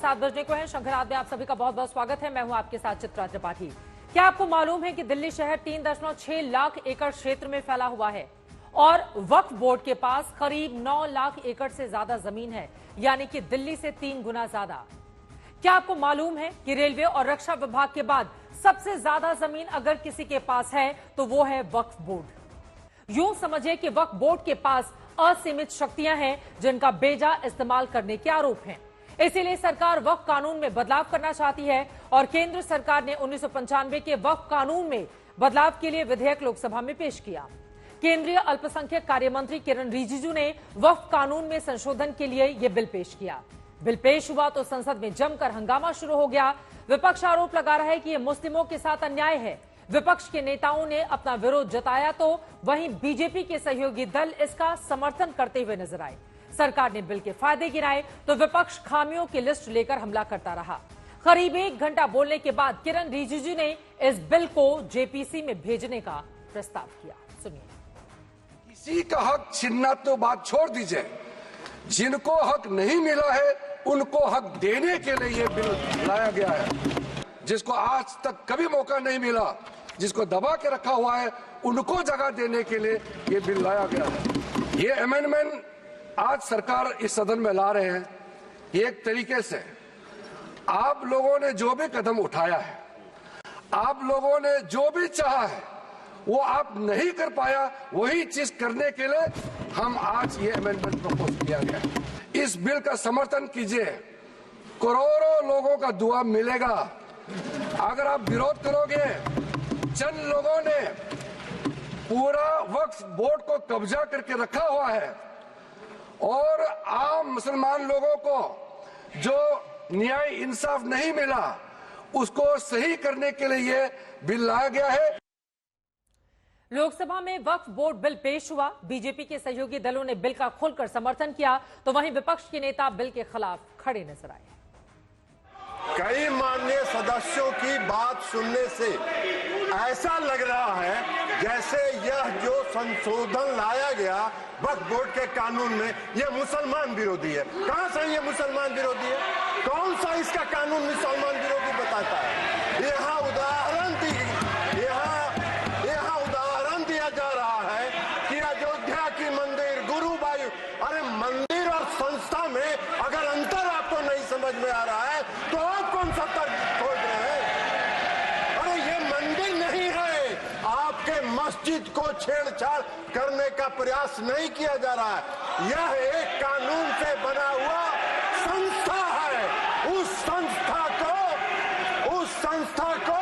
7 बजने को है। शंखनाद में आप सभी का बहुत बहुत स्वागत है। मैं हूं आपके साथ चित्रा त्रिपाठी। क्या आपको मालूम है कि दिल्ली शहर 3.6 लाख एकड़ क्षेत्र में फैला हुआ है और वक्फ बोर्ड के पास करीब 9 लाख एकड़ से ज्यादा जमीन है, यानी कि दिल्ली से 3 गुना ज्यादा। क्या आपको मालूम है कि रेलवे और रक्षा विभाग के बाद सबसे ज्यादा जमीन अगर किसी के पास है तो वो है वक्फ बोर्ड। यूं समझे कि वक्फ बोर्ड के पास असीमित शक्तियां हैं जिनका बेजा इस्तेमाल करने के आरोप हैं। इसीलिए सरकार वक्फ कानून में बदलाव करना चाहती है और केंद्र सरकार ने 1995 के वक्फ कानून में बदलाव के लिए विधेयक लोकसभा में पेश किया। केंद्रीय अल्पसंख्यक कार्य मंत्री किरण रिजिजू ने वक्फ कानून में संशोधन के लिए यह बिल पेश किया। बिल पेश हुआ तो संसद में जमकर हंगामा शुरू हो गया। विपक्ष आरोप लगा रहा है कि यह मुस्लिमों के साथ अन्याय है। विपक्ष के नेताओं ने अपना विरोध जताया तो वहीं बीजेपी के सहयोगी दल इसका समर्थन करते हुए नजर आए। सरकार ने बिल के फायदे गिनाए तो विपक्ष खामियों की लिस्ट लेकर हमला करता रहा। करीब 1 घंटा बोलने के बाद किरण रिजिजू ने इस बिल को जेपीसी में भेजने का प्रस्ताव किया। सुनिए। किसी का हक छीनना तो बात छोड़ दीजिए, जिनको हक नहीं मिला है उनको हक देने के लिए यह बिल लाया गया है। जिसको आज तक कभी मौका नहीं मिला, जिसको दबा के रखा हुआ है, उनको जगह देने के लिए यह बिल लाया गया है। ये अमेंडमेंट आज सरकार इस सदन में ला रहे हैं। एक तरीके से आप लोगों ने जो भी कदम उठाया है, आप लोगों ने जो भी चाहा है, वो आप नहीं कर पाया, वही चीज करने के लिए हम आज ये अमेंडमेंट प्रपोज किया गया। इस बिल का समर्थन कीजिए, करोड़ों लोगों का दुआ मिलेगा। अगर आप विरोध करोगे, चंद लोगों ने पूरा वक्फ बोर्ड को कब्जा करके रखा हुआ है और आम मुसलमान लोगों को जो न्याय इंसाफ नहीं मिला उसको सही करने के लिए ये बिल लाया गया है। लोकसभा में वक्फ बोर्ड बिल पेश हुआ। बीजेपी के सहयोगी दलों ने बिल का खुलकर समर्थन किया तो वहीं विपक्ष के नेता बिल के खिलाफ खड़े नजर आए। कई माननीय सदस्यों की बात सुनने से ऐसा लग रहा है जैसे यह जो संशोधन लाया गया वक्फ बोर्ड के कानून में यह मुसलमान विरोधी है। कहां से ये मुसलमान विरोधी है? कौन सा इसका कानून मुसलमान विरोधी बताता है? यहाँ उदाहरण दिया जा रहा है कि अयोध्या की मंदिर गुरुबाई, अरे मंदिर और संस्था में अगर अंतर आपको नहीं समझ में आ रहा है तो आप कौन सा तर्क खोज रहे हैं? अरे ये मंदिर नहीं है, आपके मस्जिद को छेड़छाड़ करने का प्रयास नहीं किया जा रहा है। यह एक कानून से बना हुआ संस्था है। उस संस्था को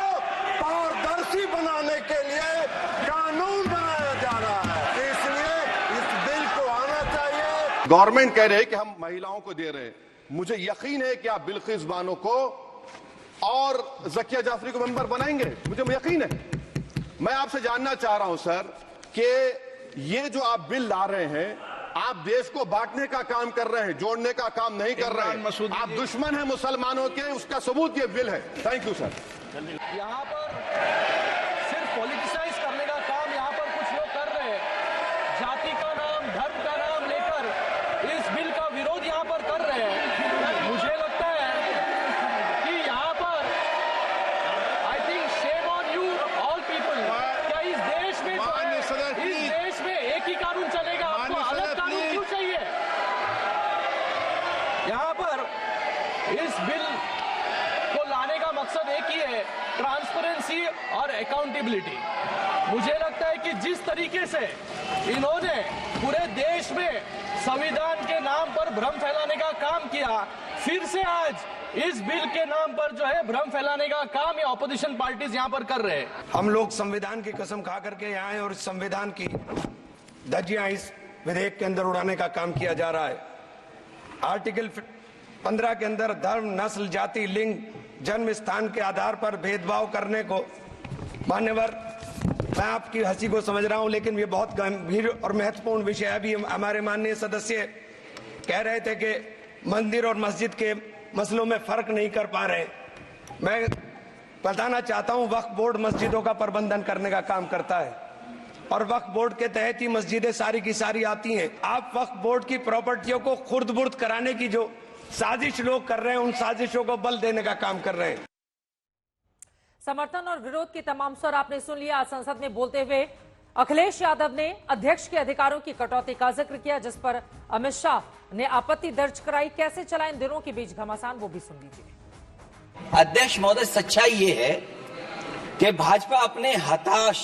पारदर्शी बनाने के लिए कानून बनाया जा रहा है। इसलिए इस बिल को आना चाहिए। गवर्नमेंट कह रहे हैं कि हम महिलाओं को दे रहे हैं। मुझे यकीन है कि आप बिल्किस बानो को और जकिया जाफरी को मेंबर बनाएंगे, मुझे यकीन है। मैं आपसे जानना चाह रहा हूं सर कि ये जो आप बिल ला रहे हैं, आप देश को बांटने का काम कर रहे हैं, जोड़ने का काम नहीं कर रहे हैं। आप दुश्मन हैं मुसलमानों के, उसका सबूत ये बिल है। Thank you sir. यहाँ पर सिर्फ पॉलिटिसाइज करने का काम यहाँ पर कुछ लोग कर रहे हैं। जाति का नाम, धर्म का नाम लेकर इस बिल का विरोध यहाँ पर कर रहे हैं। मुझे लगता है कि यहाँ पर I think shame on you all people. क्या इस देश में एक ही कानून चलेगा? आपको अलग कानून क्यों चाहिए? यहाँ पर इस बिल को लाने का मकसद एक ही है, ट्रांसपेरेंसी और अकाउंटेबिलिटी। मुझे लगता है कि जिस तरीके से इन्होंने पूरे देश में संविधान के नाम पर भ्रम फैलाने का काम किया, फिर से आज इस बिल के नाम पर जो है भ्रम फैलाने का काम ये ऑपोजिशन पार्टीज यहाँ पर कर रहे हैं। हम लोग संविधान की कसम खा करके यहाँ आए और इस संविधान की धज्जियां इस विधेयक के अंदर उड़ाने का काम किया जा रहा है। आर्टिकल 15 के अंदर धर्म, नस्ल, जाति, लिंग, जन्म स्थान के आधार पर भेदभाव करने को, मान्यवर मैं आपकी हंसी को समझ रहा हूं लेकिन ये बहुत गंभीर और महत्वपूर्ण विषय है। अभी हमारे माननीय सदस्य कह रहे थे कि मंदिर और मस्जिद के मसलों में फर्क नहीं कर पा रहे। मैं बताना चाहता हूं वक्फ बोर्ड मस्जिदों का प्रबंधन करने का काम करता है और वक्फ बोर्ड के तहत ही मस्जिदें सारी की सारी आती हैं। आप वक्फ बोर्ड की प्रॉपर्टियों को खुर्द बुर्द कराने की जो साजिश लोग कर रहे हैं, उन साजिशों को बल देने का काम कर रहे हैं। समर्थन और विरोध के तमाम स्वर आपने सुन लिया। आज संसद में बोलते हुए अखिलेश यादव ने अध्यक्ष के अधिकारों की कटौती का जिक्र किया, जिस पर अमित शाह ने आपत्ति दर्ज कराई। कैसे चला इन दिनों के बीच घमासान, वो भी सुन लीजिए। अध्यक्ष महोदय, सच्चाई ये है कि भाजपा अपने हताश,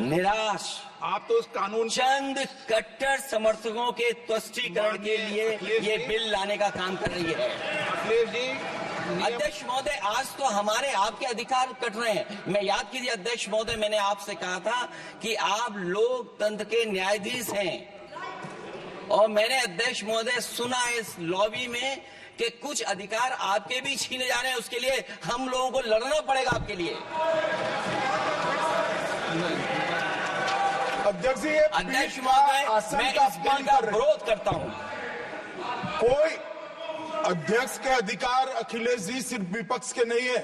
निराश, आप तो उस कानून चंद कट्टर समर्थकों के तुष्टीकरण के लिए ये बिल लाने का काम कर रही है। अखिलेश जी, अध्यक्ष महोदय, आज तो हमारे आपके अधिकार कट रहे हैं। मैं याद कीजिए अध्यक्ष महोदय, मैंने आपसे कहा था कि आप लोकतंत्र के न्यायाधीश हैं, और मैंने अध्यक्ष महोदय सुना इस लॉबी में कि कुछ अधिकार आपके भी छीने जा रहे हैं। उसके लिए हम लोगों को लड़ना पड़ेगा आपके लिए। अध्यक्ष जी, अध्यक्ष महोदय, मैं इस बिल का विरोध करता हूं। कोई अध्यक्ष के अधिकार अखिलेश जी सिर्फ विपक्ष के नहीं है,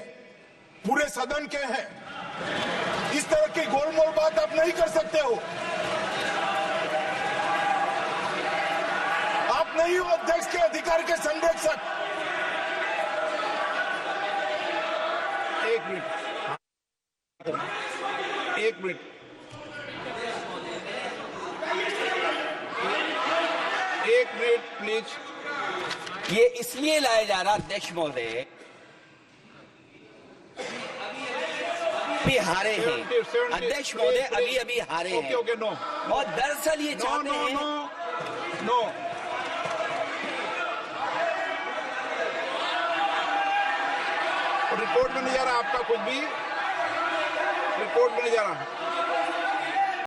पूरे सदन के हैं। इस तरह की गोलमोल बात आप नहीं कर सकते हो। आप नहीं हो अध्यक्ष के अधिकार के संरक्षक। एक मिनट प्लीज। ये इसलिए लाया जा रहा अध्यक्ष महोदय, अभी हारे हैं अध्यक्ष महोदय, अभी हारे हैं। Okay, no. और दरअसल ये चाहते हैं नो। रिपोर्ट में नहीं जा रहा आपका कुछ भी, रिपोर्ट में नहीं जा रहा।